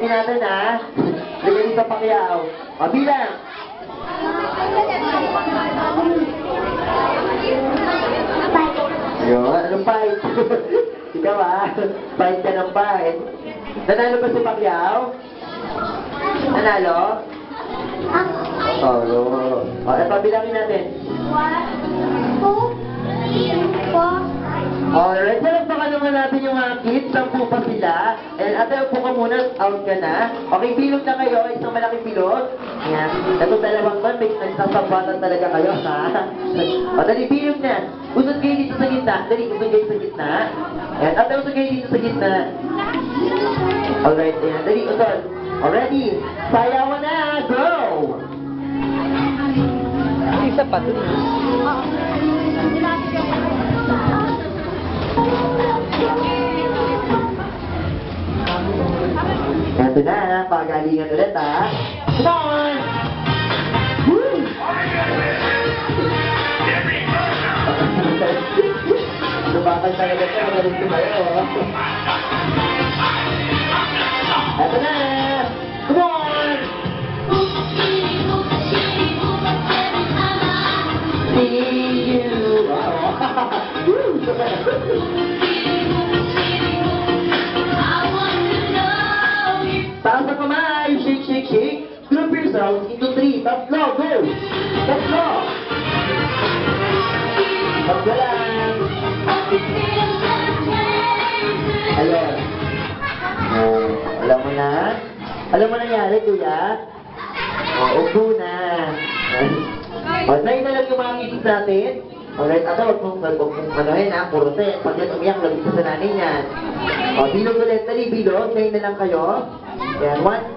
bilangin natin, ha? Bigyan sa Pacquiao. O, bilang. Ayun, anong fight? Ikaw, ha? Fight ka ng fight. Nanalo ba si Pacquiao? Nanalo? Oo. O, pabilangin natin. 1, 2, 3, 4. Alright, palagpakan naman natin yung mga kids. 10 pa sila. And ate, upo ka muna. Out ka na. Okay, bilog na kayo. Isang malaking bilog. Ayan. Ito dalawang man. May nagsasabatan talaga kayo, ha? O, dali, bilog na. Usod kayo dito sa gitna. Dali, usod kayo sa gitna. Ayan, ate, usod kayo dito sa gitna. Alright, ayan. Dali, usod. Already. Sayawan na. Go! Isa pa dun. Ito na, pagalingan ulit, ha? Come on! Woo! Lumakan talaga ito, magaling tumayo. Ito na! Come on! See you! Taas ang kamay! Shake, shake, shake! Group yourselves into 3. Tatlo, go! Tatlo! Tatlo lang! Ayun. Alam mo na? Alam mo nangyari, kuya? Upo na. Try na lang yung mga ngipis natin. Alright, ata, huwag mong manohin, ha? Kurse. Pag yan umiyak, labis ka sa nanay niyan. Bilog ulit. Dali, bilog. Try na lang kayo. Ayan, 1,